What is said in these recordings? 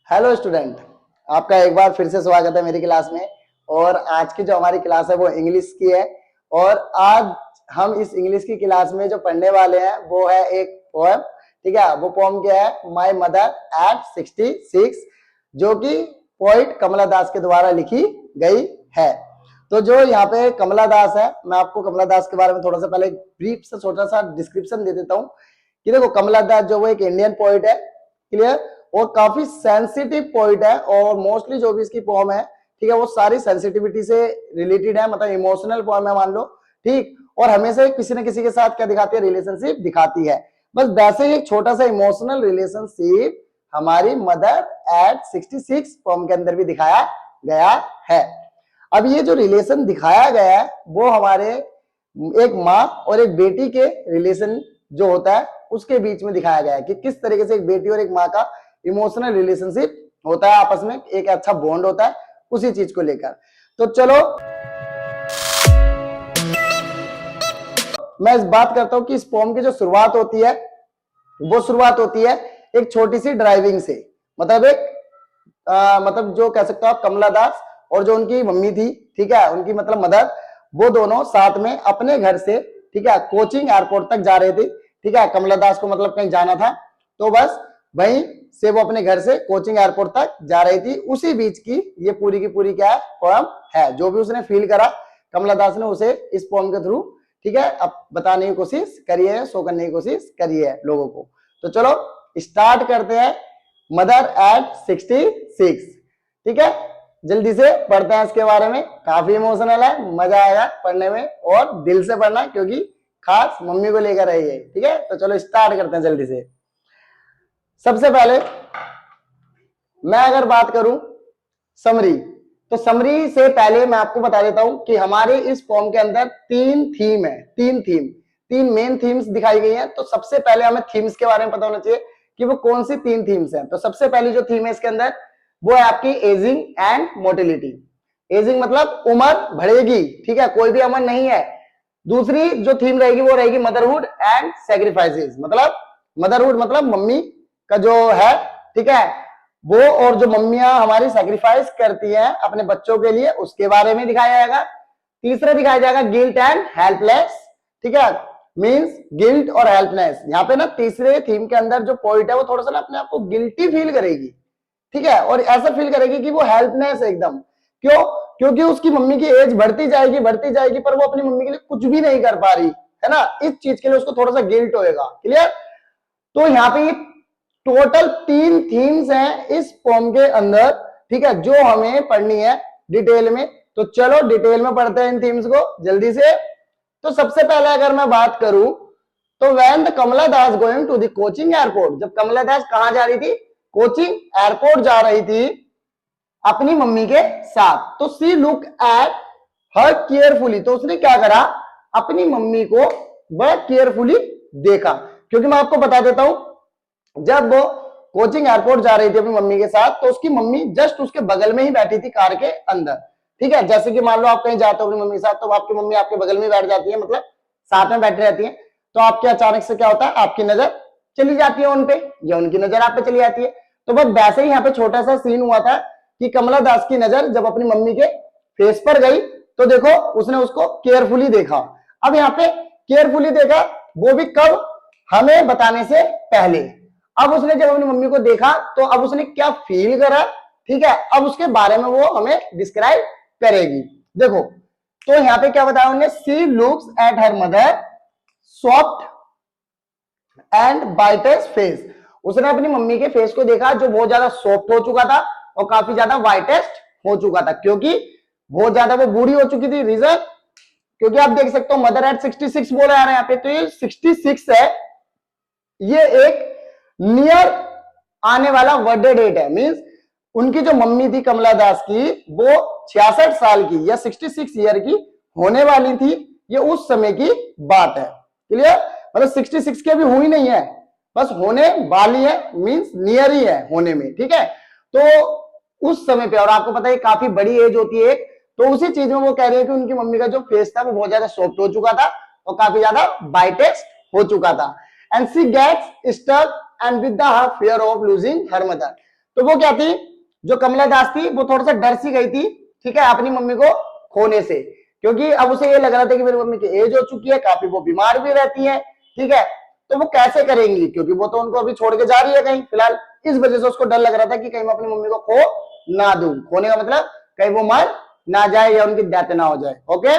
Hello student, आपका एक बार फिर से स्वागत है मेरी क्लास में। और आज की जो हमारी क्लास है वो इंग्लिश की है। और आज हम इस इंग्लिश की क्लास में जो पढ़ने वाले हैं वो है एक पोएम। ठीक है, वो पोएम क्या है? माय मदर एट 66, जो कि पोइट कमला दास के द्वारा लिखी गई है। तो जो यहाँ पे कमला दास है, मैं आपको कमला दास के बारे में थोड़ा सा पहले ब्रीफ से छोटा सा डिस्क्रिप्शन दे देता हूँ कि देखो, कमला दास जो वो एक इंडियन पोइट है, क्लियर, और काफी सेंसिटिव पोइट है। और मोस्टली जो भी इसकी पोएम है, ठीक है, वो सारी सेंसिटिविटी से रिलेटेड है, मतलब इमोशनल पोएम है मान लो, ठीक। और हमेशा किसी न किसी के साथ क्या दिखाती है? रिलेशनशिप दिखाती है। बस वैसे ही एक छोटा सा इमोशनल रिलेशनशिप हमारी मदर एट 66 पोएम के अंदर भी दिखाया गया है। अब ये जो रिलेशन दिखाया गया है वो हमारे एक माँ और एक बेटी के रिलेशन जो होता है उसके बीच में दिखाया गया है कि किस तरीके से एक बेटी और एक माँ का इमोशनल रिलेशनशिप होता है, आपस में एक अच्छा बॉन्ड होता है उसी चीज को लेकर। तो चलो मैं इस बात करता हूं कि इस पोएम की जो शुरुआत होती है वो शुरुआत होती है एक छोटी सी ड्राइविंग से। मतलब एक मतलब जो कह सकते हो आप, कमला दास और जो उनकी मम्मी थी, ठीक है, उनकी मतलब मदर, वो दोनों साथ में अपने घर से, ठीक है, कोचिंग एयरपोर्ट तक जा रहे थे। ठीक है, कमला दास को मतलब कहीं जाना था, तो बस वहीं से वो अपने घर से कोचिंग एयरपोर्ट तक जा रही थी। उसी बीच की ये पूरी की पूरी क्या है? पोएम है। जो भी उसने फील करा कमला दास ने उसे इस पोएम के थ्रू, ठीक है, अब बताने की कोशिश करी है, शो करने की कोशिश करी है लोगों को। तो चलो स्टार्ट करते हैं। मदर एट 66, ठीक है, जल्दी से पढ़ते हैं इसके बारे में। काफी इमोशनल है, मजा आएगा पढ़ने में, और दिल से पढ़ना क्योंकि खास मम्मी को लेकर आई है। ठीक है, तो चलो स्टार्ट करते हैं जल्दी से। सबसे पहले मैं अगर बात करूं समरी, तो समरी से पहले मैं आपको बता देता हूं कि हमारे इस फॉर्म के अंदर तीन थीम है, तीन मेन थीम्स दिखाई गई हैं। तो सबसे पहले हमें थीम्स के बारे में पता होना चाहिए कि वो कौन सी तीन थीम्स हैं। तो सबसे पहली जो थीम है इसके अंदर वो है आपकी एजिंग एंड मोर्टेलिटी। एजिंग मतलब उम्र बढ़ेगी, ठीक है, कोई भी अमर नहीं है। दूसरी जो थीम रहेगी वो रहेगी मदरहुड एंड सेक्रीफाइसेस, मतलब मदरहुड मतलब मम्मी का जो है, ठीक है, वो, और जो मम्मियां हमारी सेक्रीफाइस करती हैं अपने बच्चों के लिए, उसके बारे में दिखाया जाएगा। तीसरा दिखाया जाएगा गिल्ट एंड हेल्पलेस, ठीक है, मींस गिल्ट और हेल्पलेस। यहाँ पे ना तीसरे थीम के अंदर जो पॉइंट है वो थोड़ा सा ना अपने आप को गिल्टी फील करेगी, ठीक है, और ऐसा फील करेगी कि वो हेल्पलेस है एकदम। क्यों? क्योंकि उसकी मम्मी की एज बढ़ती जाएगी, पर वो अपनी मम्मी के लिए कुछ भी नहीं कर पा रही है ना। इस चीज के लिए उसको थोड़ा सा गिल्ट होएगा। क्लियर? तो यहाँ पे टोटल तीन थीम्स हैं इस पोएम के अंदर, ठीक है, जो हमें पढ़नी है डिटेल में। तो चलो डिटेल में पढ़ते हैं इन थीम्स को जल्दी से। तो सबसे पहले अगर मैं बात करूं तो when the Kamala Das going to the coaching airport, जब कमला दास कहां जा रही थी? कोचिंग एयरपोर्ट जा रही थी अपनी मम्मी के साथ। तो see look at her carefully, तो उसने क्या करा? अपनी मम्मी को बड़ा केयरफुली देखा। क्योंकि मैं आपको बता देता हूं, जब वो कोचिंग एयरपोर्ट जा रही थी अपनी मम्मी के साथ, तो उसकी मम्मी जस्ट उसके बगल में ही बैठी थी कार के अंदर। ठीक है, जैसे कि मान लो आप कहीं जाते हो अपनी मम्मी के साथ, तो आपकी मम्मी आपके बगल में बैठ जाती है, मतलब साथ में बैठी रहती है। तो आपके अचानक से क्या होता है? आपकी नजर चली जाती है उन पे, या उनकी नजर आप पे चली जाती है। तो बस वैसे ही यहाँ पे छोटा सा सीन हुआ था कि कमला दास की नजर जब अपनी मम्मी के फेस पर गई तो देखो उसने उसको केयरफुली देखा। अब यहाँ पे केयरफुली देखा, वो भी कब? हमें बताने से पहले। अब उसने जब अपनी मम्मी को देखा तो अब उसने क्या फील करा, ठीक है, अब उसके बारे में वो हमें डिस्क्राइब करेगी। देखो, तो यहाँ पे क्या बताया उन्होंने? She looks at her mother soft and whitest face. उसने अपनी मम्मी के फेस को देखा जो बहुत ज्यादा सॉफ्ट हो चुका था और काफी ज्यादा वाइटेस्ट हो चुका था, क्योंकि बहुत ज्यादा वो बूढ़ी हो चुकी थी। रीजन? क्योंकि आप देख सकते हो मदर एट 66 बोला जा रहा है यहाँ पे, तो ये 66 है, ये एक नियर आने वाला बर्थडे डेट है। मींस उनकी जो मम्मी थी कमला दास की, वो 66 साल की या 66 ईयर की होने वाली थी। ये उस समय की बात है। क्लियर? मतलब 66 की अभी हुई नहीं है, बस होने वाली है, मींस नियर ही है होने में। ठीक है, तो उस समय पे, और आपको पता है काफी बड़ी एज होती है, तो उसी चीज में वो कह रही है कि उनकी मम्मी का जो फेस था वो बहुत ज्यादा सॉफ्ट हो चुका था और काफी ज्यादा ब्राइटेस्ट हो चुका था। And she gets stuck and with the fear of losing her mother। तो वो क्या थी, जो कमला दास थी वो थोड़ा सा डर सी गई थी, ठीक है, अपनी मम्मी को खोने से, क्योंकि अब उसे ये लग रहा था कि मेरी मम्मी की एज हो चुकी है, काफी वो बीमार भी रहती है, ठीक है, तो वो कैसे करेंगी, क्योंकि वो तो उनको अभी छोड़ के जा रही है कहीं फिलहाल। इस वजह से उसको डर लग रहा था कि कहीं मैं अपनी मम्मी को खो ना दूं। खोने का मतलब कहीं वो मर ना जाए या उनकी डेथ ना हो जाए। ओके,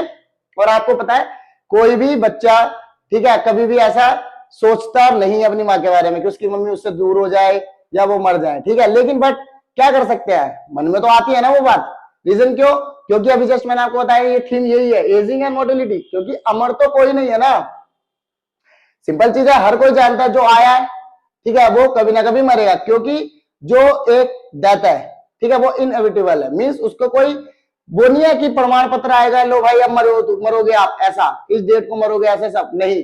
और आपको पता है कोई भी बच्चा, ठीक है, कभी भी ऐसा सोचता नहीं है अपनी माँ के बारे में कि उसकी मम्मी उससे दूर हो जाए या वो मर जाए, ठीक है, लेकिन बट क्या कर सकते हैं, मन में तो आती है ना वो बात। रीजन क्यों, क्योंकि अभी जस्ट मैंने आपको बताया ये थीम यही है, एजिंग एंड मोर्टेलिटी, क्योंकि अमर तो कोई नहीं है ना, सिंपल चीज है, हर कोई जानता है जो आया है, ठीक है, वो कभी ना कभी मरेगा, क्योंकि जो एक डेथ है, ठीक है, वो इनएविटेबल है, मींस उसको कोई वो नहीं है कि प्रमाण पत्र आएगा, लो भाई अब मरोगे आप, ऐसा इस डेट को मरोगे, ऐसे सब नहीं,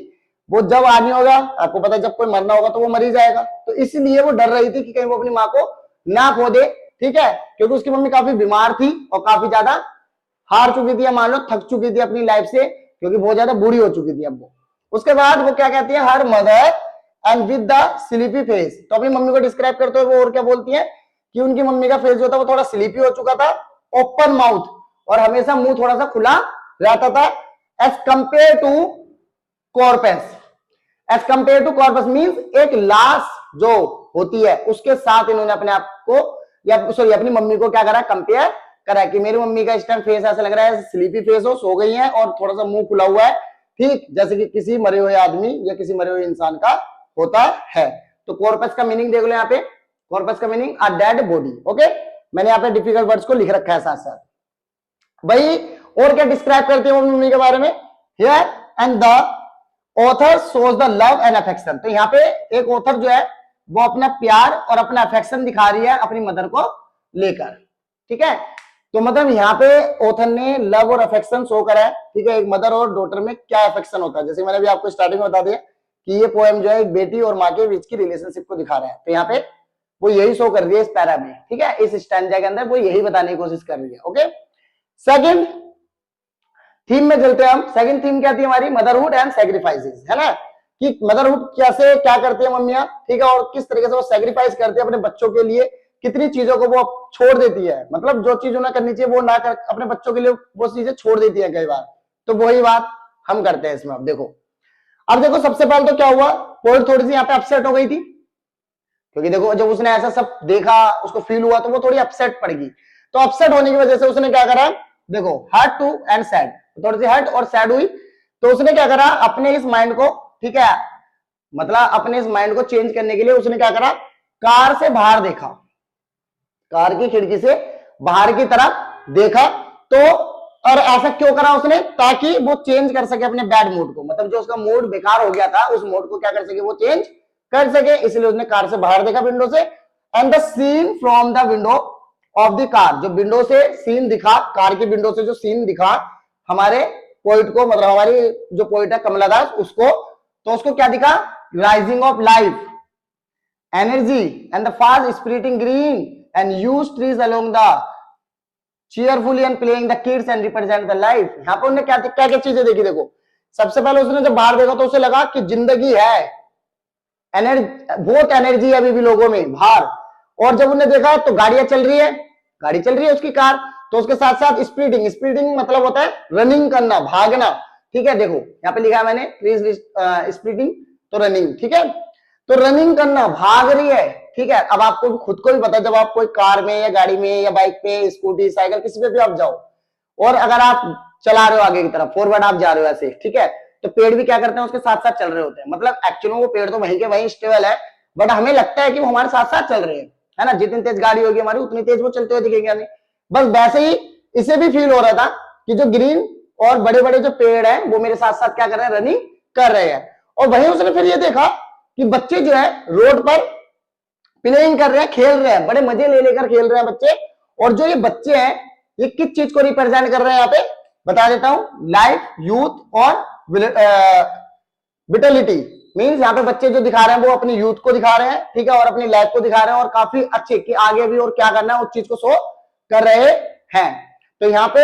वो जब आदमी होगा, आपको पता है जब कोई मरना होगा तो वो मर ही जाएगा। तो इसलिए वो डर रही थी कि कहीं वो अपनी माँ को ना खो दे, ठीक है, क्योंकि उसकी मम्मी काफी बीमार थी और काफी ज्यादा हार चुकी थी, मान लो थक चुकी थी अपनी लाइफ से, क्योंकि बहुत ज्यादा बूढ़ी हो चुकी थी अब वो। उसके बाद वो क्या कहती है, her mother and with the sleepy face, तो अपनी मम्मी को डिस्क्राइब करते हुए वो और क्या बोलती है कि उनकी मम्मी का फेस जो था वो थोड़ा स्लीपी हो चुका था, ओपन माउथ, और हमेशा मुंह थोड़ा सा खुला रहता था, as compare to corpus. As compare to corpus means एक लाश जो होती है उसके साथ इन्होंने अपने आप को, या सॉरी अपनी मम्मी को क्या करा, कंपेयर करा कि मेरी मम्मी का इस टाइम फेस ऐसा लग रहा है स्लीपी फेस हो, सो गई है और थोड़ा सा मुंह खुला हुआ है, ठीक जैसे कि किसी मरे हुए आदमी या किसी मरे हुए इंसान का होता है। तो कॉर्पस का मीनिंग देख लो यहाँ पे, कॉर्पस का meaning a dead body. Okay, मैंने यहाँ पे डिफिकल्ट वर्ड्स को लिख रखा है साथ साथ। भाई और क्या डिस्क्राइब करते हैं मम्मी के बारे में, here and the author shows the love and affection, तो यहाँ पे एक ऑथर जो है वो अपना प्यार और अपना अफेक्शन दिखा रही है अपनी मदर को लेकर, ठीक है, तो मतलब यहाँ पे ऑथर ने लव और अफेक्शन शो करा है, ठीक है, एक मदर और डॉटर में क्या अफेक्शन होता है, जैसे मैंने भी आपको स्टार्टिंग में बता दिया कि ये पोएम जो है एक बेटी और माँ के बीच की रिलेशनशिप को दिखा रहा है, तो यहाँ पे वो यही शो कर रही है इस पैरा में, ठीक है, इस स्टैंजा के अंदर वो यही बताने की कोशिश कर रही है। ओके, सेकंड थीम में चलते हैं हम। सेकंड थीम क्या थी हमारी, मदरहुड एंड सैक्रिफाइसेस, है ना, कि मदरहुड कैसे क्या करती है मम्मियां, ठीक है, और किस तरीके से वो सैक्रिफाइस करती है अपने बच्चों के लिए, कितनी चीजों को वो छोड़ देती है, मतलब जो चीज उन्हें करनी चाहिए वो ना कर अपने बच्चों के लिए वो चीजें छोड़ देती है कई बार, तो वही बात हम करते हैं इसमें। अब देखो सबसे पहले तो क्या हुआ, पोएट थोड़ी सी यहाँ पे अपसेट हो गई थी, क्योंकि देखो जब उसने ऐसा सब देखा उसको फील हुआ तो वो थोड़ी अपसेट पड़ गई, तो अपसेट होने की वजह से उसने क्या करा, देखो हर्ट टू एंड सैड, थोड़ी सी हर्ट और सैड हुई, तो उसने क्या करा अपने इस माइंड को, ठीक है, मतलब अपने इस माइंड को चेंज करने के लिए उसने क्या करा, कार से बाहर देखा, कार की खिड़की से बाहर की तरफ देखा, तो और ऐसा क्यों करा उसने, ताकि वो चेंज कर सके अपने बैड मूड को, मतलब जो उसका मूड बेकार हो गया था उस मूड को क्या कर सके वो चेंज कर सके, इसलिए उसने कार से बाहर देखा विंडो से, and the scene from the window of the car, जो विंडो से सीन दिखा, कार की विंडो से जो सीन दिखा हमारे पोइट को, मतलब हमारी जो पोइट है कमला दास उसको, तो उसको क्या दिखा, rising of life energy and the fast sprouting green and huge trees along the cheerfully and playing the kids and represent the life। यहाँ पर उन्होंने क्या क्या क्या चीजें देखी, देखो सबसे पहले उसने जब बाहर देखा तो उसे लगा कि जिंदगी है, एनर्जी बहुत एनर्जी है अभी भी लोगों में बाहर, और जब उन्हें देखा तो गाड़ियां चल रही है, गाड़ी चल रही है उसकी कार, तो उसके साथ साथ स्पीडिंग, स्पीडिंग मतलब होता है रनिंग करना, भागना, ठीक है, देखो यहाँ पे लिखा है मैंने स्पीडिंग तो रनिंग, ठीक है, तो रनिंग करना, भाग रही है, ठीक है। अब आपको खुद को भी पता है जब आप कोई कार में या गाड़ी में या बाइक पे स्कूटी साइकिल किसी पे भी आप जाओ और अगर आप चला रहे हो आगे की तरफ फॉरवर्ड आप जा रहे हो ऐसे, ठीक है, तो पेड़ भी क्या करते हैं उसके साथ साथ चल रहे होते हैं, मतलब एक्चुअली वो पेड़ तो वहीं के वहीं स्टेबल है, बट हमें लगता है कि वो हमारे साथ साथ चल रहे हैं, है ना, जितनी तेज गाड़ी होगी हमारी उतनी तेज वो चलते हुए दिखेंगे हमें। बस वैसे ही इसे भी फील हो रहा था कि जो ग्रीन और बड़े बड़े जो पेड़ है वो मेरे साथ साथ क्या कर रहे हैं, रनिंग कर रहे हैं। और वहीं उसने फिर ये देखा कि बच्चे जो है रोड पर प्लेइंग कर रहे हैं, खेल रहे हैं, बड़े मजे ले लेकर खेल रहे हैं बच्चे, और जो ये बच्चे हैं ये किस चीज को रिप्रेजेंट कर रहे हैं यहाँ पे बता देता हूं, लाइफ, यूथ और विटेलिटी, मींस यहाँ पे बच्चे जो दिखा रहे हैं वो अपनी यूथ को दिखा रहे हैं, ठीक है, और अपनी लाइफ को दिखा रहे हैं, और काफी अच्छे कि आगे भी और क्या करना है उस चीज को शो कर रहे हैं। तो यहाँ पे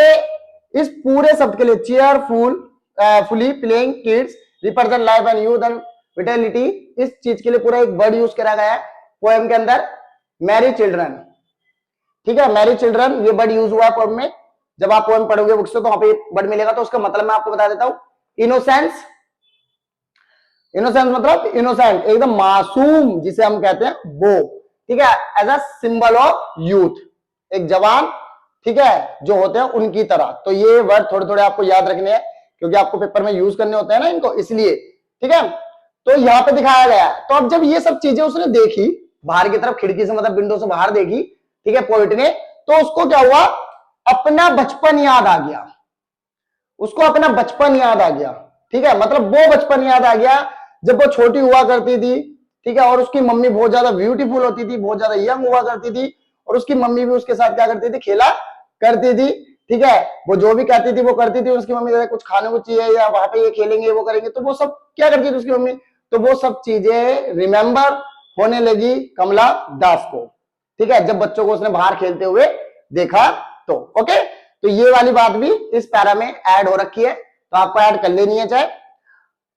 इस पूरे शब्द के लिए fully playing kids represent life and youth and vitality, इस चीज के लिए पूरा एक वर्ड यूज करा गया है पोएम के अंदर, मैरी चिल्ड्रन, ठीक है, मैरी चिल्ड्रन, ये वर्ड यूज हुआ है पोएम में। जब आप पोएम पढ़ोगे बुक से तो वहां पे वर्ड मिलेगा, तो उसका मतलब मैं आपको बता देता हूं। इनोसेंस, इनोसेंस मतलब इनोसेंट, एकदम मासूम जिसे हम कहते हैं वो, ठीक है, as a symbol of youth, एक जवान, ठीक है, जो होते हैं उनकी तरह। तो ये वर्ड थोड़े थोड़े आपको याद रखने हैं क्योंकि आपको पेपर में यूज करने होते हैं ना इनको, इसलिए, ठीक है। तो यहाँ पे दिखाया गया है। तो अब जब ये सब चीजें उसने देखी बाहर की तरफ, खिड़की से मतलब विंडो से बाहर देखी, ठीक है, पोइट ने, तो उसको क्या हुआ, अपना बचपन याद आ गया, उसको अपना बचपन याद आ गया, ठीक है, मतलब वो बचपन याद आ गया जब वो छोटी हुआ करती थी, ठीक है, और उसकी मम्मी बहुत ज्यादा ब्यूटीफुल होती थी, बहुत ज्यादा यंग हुआ करती थी, और उसकी मम्मी भी उसके साथ क्या करती थी, खेला करती थी, ठीक है, वो जो भी कहती थी वो करती थी। उसकी मम्मी जैसे कुछ खाने को चाहिए या वहां पे ये खेलेंगे वो करेंगे, तो वो सब क्या करती थी उसकी मम्मी, तो वो सब चीजें रिमेंबर होने लगी कमला दास को, ठीक है, जब बच्चों को उसने बाहर खेलते हुए देखा तो। ओके, तो ये वाली बात भी इस पैरा में ऐड हो रखी है, तो आपको ऐड कर लेनी है चाहे,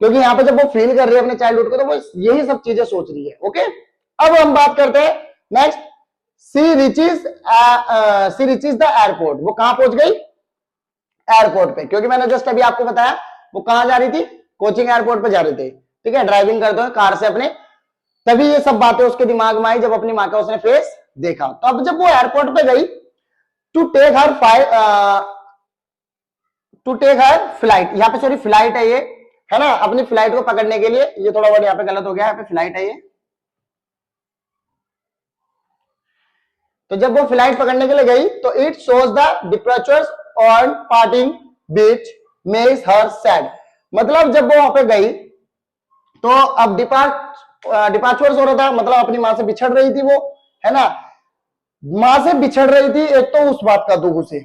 क्योंकि यहाँ पे जब वो फील कर रही है अपने चाइल्डहुड को तो वो यही सब चीजें सोच रही है। ओके, अब हम बात करते हैं next, she reaches the airport, वो कहां पहुंच गई, एयरपोर्ट पे, क्योंकि मैंने जस्ट अभी आपको बताया वो कहां जा रही थी, कोचिंग एयरपोर्ट पे जा रहे थे, ठीक है, ड्राइविंग करते हुए कार से अपने, तभी ये सब बातें उसके दिमाग में आई जब अपनी माँ का उसने फेस देखा। तो अब जब वो एयरपोर्ट पे गई टू टेक हर फ्लाइट, यहाँ पे सॉरी फ्लाइट है ये, है ना, अपनी फ्लाइट को पकड़ने के लिए, ये थोड़ा वर्ड यहाँ पे गलत हो गया, यहाँ पे फ्लाइट है ये। तो जब वो फ्लाइट पकड़ने के लिए गई तो it shows the departures on parting beach makes her sad, मतलब जब वो वहां पे गई तो अब डिपार्चर्स हो रहा था, मतलब अपनी मां से बिछड़ रही थी वो, है ना, मां से बिछड़ रही थी, एक तो उस बात का दुख उसे,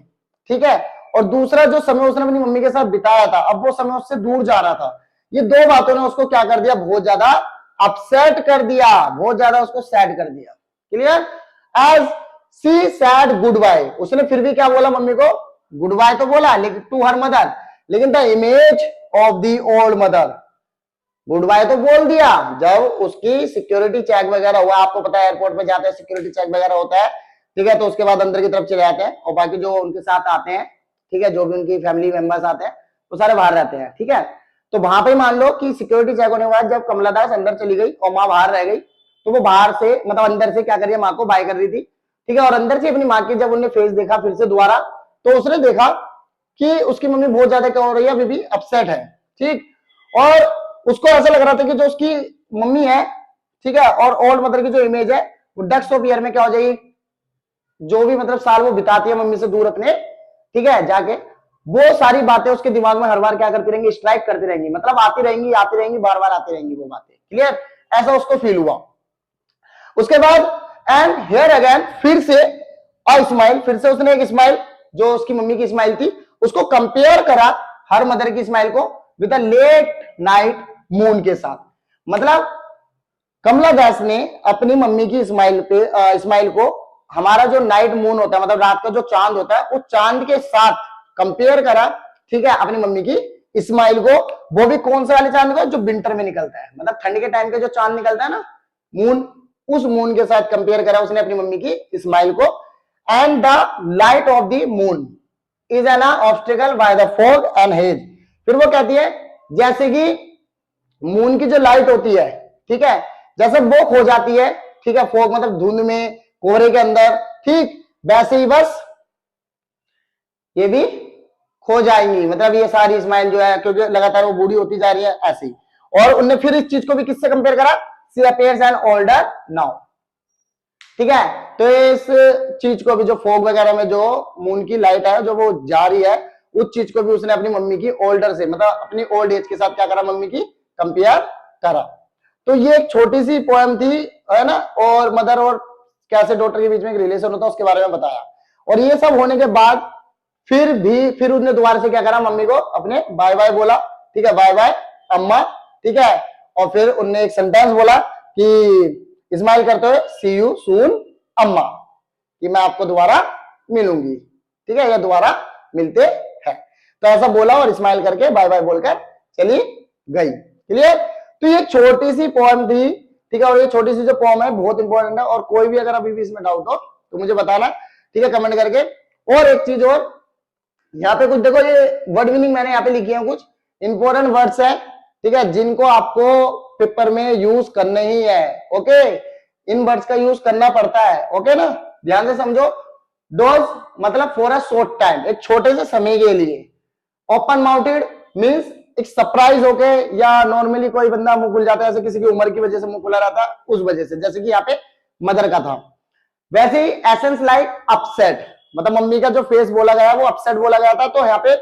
ठीक है, और दूसरा जो समय उसने अपनी मम्मी के साथ बिताया था अब वो समय उससे दूर जा रहा था, ये दो बातों ने उसको क्या कर दिया, बहुत ज्यादा अपसेट कर दिया, बहुत ज्यादा उसको सैड कर दिया। क्लियर, एज सी सैड गुड बाय, उसने फिर भी क्या बोला मम्मी को, गुड बाय तो बोला, लेकिन टू हर मदर, लेकिन the image of the old mother, good bye तो बोल दिया जब उसकी सिक्योरिटी चेक वगैरह हुआ, आपको पता है एयरपोर्ट में जाते हैं सिक्योरिटी चेक वगैरह होता है, ठीक है, तो उसके बाद अंदर की तरफ चले जाते हैं और बाकी जो उनके साथ आते हैं, ठीक है, जो भी उनकी फैमिली मेंबर्स आते हैं वो सारे बाहर रहते हैं, ठीक है। तो वहां पे मान लो कि सिक्योरिटी चेक होने के बाद जब कमला दास अंदर चली गई और माँ बाहर रह गई, तो वो बाहर से मतलब अंदर से क्या कर रही है, माँ को बाय कर रही थी, ठीक है, और अंदर से अपनी माँ की जब उन्हें फेस देखा फिर से दोबारा, तो उसने देखा कि उसकी मम्मी बहुत ज्यादा क्या हो रही है, अभी भी अपसेट है, ठीक, और उसको ऐसा लग रहा था कि जो उसकी मम्मी है, ठीक है, और ओल्ड मदर की जो इमेज है वो डेस्क ऑफ ईयर में क्या हो जाएगी, जो भी मतलब साल वो बिताती है मम्मी से दूर अपने, ठीक है, जाके वो सारी बातें उसके दिमाग में हर बार क्या करती रहेंगी, स्ट्राइक करती रहेंगी, मतलब आती रहेंगी बार बार आती रहेंगी वो बातें। क्लियर, ऐसा उसको फील हुआ। उसके बाद एंड हियर अगेन, फिर से स्माइल, फिर से उसने एक स्माइल जो उसकी मम्मी की स्माइल थी उसको कंपेयर करा हर मदर की स्माइल को with a late night moon के साथ, मतलब कमला दास ने अपनी मम्मी की स्माइल को हमारा जो नाइट मून होता है, मतलब रात का जो चांद होता है, उस चांद के साथ कंपेयर करा, ठीक है, अपनी मम्मी की स्माइल को, वो भी कौन से वाले चांद को, जो विंटर में निकलता है, मतलब ठंड के टाइम के जो चांद निकलता है ना, मून, उस मून के साथ कंपेयर करा उसने अपनी मम्मी की स्माइल को। And the light of the moon is an obstacle by the fog and hedge, फिर वो कहती है जैसे कि मून की जो लाइट होती है, ठीक है, जैसे वो खो जाती है, ठीक है, फॉग मतलब धुंध में, कोहरे के अंदर, ठीक, वैसे ही बस ये भी खो जाएंगी, मतलब ये सारी स्माइल जो है, क्योंकि लगातार वो बूढ़ी होती जा रही है ऐसे ही। और उनने फिर इस चीज को भी किससे कंपेयर करा, सी अपीयर्स एन ओल्डर नाउ, ठीक है, तो इस चीज को भी जो फॉग वगैरह में जो मून की लाइट है जो वो जा रही है, उस चीज को भी उसने अपनी मम्मी की ओल्डर से, मतलब अपनी ओल्ड एज के साथ क्या करा, मम्मी की कंपेयर करा। तो ये एक छोटी सी पोएम थी, है ना, और मदर और कैसे डॉटर के बीच में एक रिलेशन होता है उसके बारे में बताया। और ये सब होने के बाद फिर उसने दोबारा से क्या करा, मम्मी को अपने बाय बाय बोला, ठीक है, बाय बाय अम्मा, ठीक है, और फिर उनने एक सेंटेंस बोला कि स्माइल करते हुए सी यू सून अम्मा, कि मैं आपको दोबारा मिलूंगी, ठीक है, या दोबारा मिलते हैं। तो ऐसा बोला और स्माइल करके बाय बाय बोलकर चली गई। क्लियर, तो ये छोटी सी पोएम थी ठीक है। और ये छोटी सी जो फॉर्म है बहुत इंपॉर्टेंट है, और कोई भी अगर अभी भी इसमें डाउट हो तो मुझे बताना, ठीक है, कमेंट करके। और एक चीज और, यहाँ पे कुछ देखो, ये वर्ड मीनिंग मैंने यहाँ पे लिखी है, कुछ इंपॉर्टेंट वर्ड्स है, ठीक है, जिनको आपको पेपर में यूज करने ही है। ओके, इन वर्ड्स का यूज करना पड़ता है। ओके ना, ध्यान से समझो। डोज मतलब फॉर अ शॉर्ट टाइम, एक छोटे से समय के लिए। ओपन माउथेड मीन्स एक सरप्राइज होके, या नॉर्मली कोई बंदा मुंह खुल जाता है, जैसे किसी की उम्र की वजह से मुंह खुला रहता, उस वजह से, जैसे कि यहाँ पे मदर का था। वैसे ही एसेंस लाइक अपसेट, मतलब मम्मी का जो फेस बोला गया वो अपसेट बोला गया था, तो यहाँ पे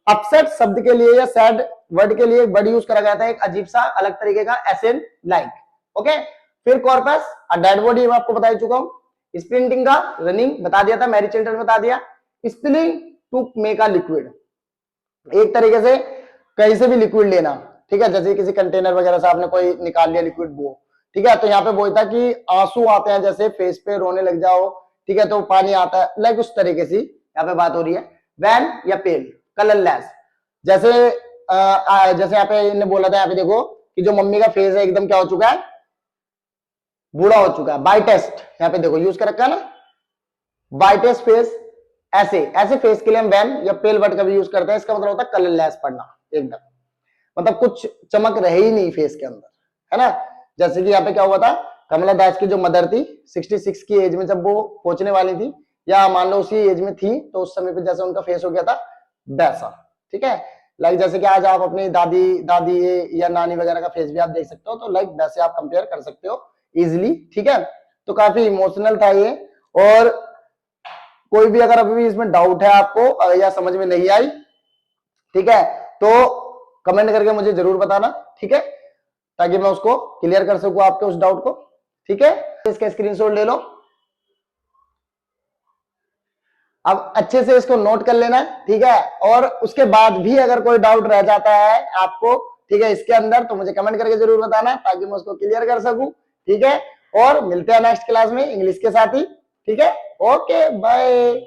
अपसेट शब्द के लिए या सैड वर्ड के लिए एक वर्ड यूज करा गया था, एक अजीब सा अलग तरीके का, एसेंस लाइक। ओके, फिर कॉर्पस डेड बॉडी, मैं आपको बता चुका हूं। स्प्रिंटिंग का रनिंग बता दिया था, मैरी चिल्ड्रन बता दिया। Spilling to make a liquid, एक तरीके से कहीं से भी लिक्विड लेना, ठीक है, जैसे किसी कंटेनर वगैरह से आपने कोई निकाल लिया लिक्विड वो, ठीक है। तो यहाँ पे वो था कि आंसू आते हैं, जैसे फेस पे रोने लग जाओ, ठीक है, तो पानी आता है, लाइक उस तरीके से यहाँ पे बात हो रही है। वैन या पेल, कलरलेस, जैसे जैसे यहाँ पे इन्हें बोला था, यहाँ पे देखो कि जो मम्मी का फेस है एकदम क्या हो चुका है, बूढ़ा हो चुका है। बाय टेस्ट, यहाँ पे देखो यूज कर रखा है ना, बाय टेस्ट फेस, ऐसे ऐसे फेस के लिए हम वैन या पेल वर्ड का भी यूज करते हैं। इसका मतलब होता है कलरलेस पढ़ना, एकदम मतलब कुछ चमक रहे ही नहीं फेस के अंदर, है ना। जैसे कि यहाँ पे क्या हुआ था, कमला दास की जो मदर थी 66 की एज में जब वो पहुंचने वाली थी, या मान लो उसी एज में थी, तो उस समय पे जैसे उनका फेस हो गया था वैसा, ठीक है। लाइक जैसे कि आज आप अपनी दादी दादी या नानी वगैरह का फेस भी आप देख सकते हो, तो लाइक वैसे आप कंपेयर कर सकते हो इजिली, ठीक है। तो काफी इमोशनल था ये। और कोई भी अगर अभी भी इसमें डाउट है आपको या समझ में नहीं आई, ठीक है, तो कमेंट करके मुझे जरूर बताना, ठीक है, ताकि मैं उसको क्लियर कर सकूं आपके उस डाउट को, ठीक है। इसका स्क्रीनशॉट ले लो, अब अच्छे से इसको नोट कर लेना, ठीक है। और उसके बाद भी अगर कोई डाउट रह जाता है आपको, ठीक है, इसके अंदर, तो मुझे कमेंट करके जरूर बताना, ताकि मैं उसको क्लियर कर सकूं, ठीक है। और मिलते हैं नेक्स्ट क्लास में इंग्लिश के साथ ही, ठीक है। Okay, bye.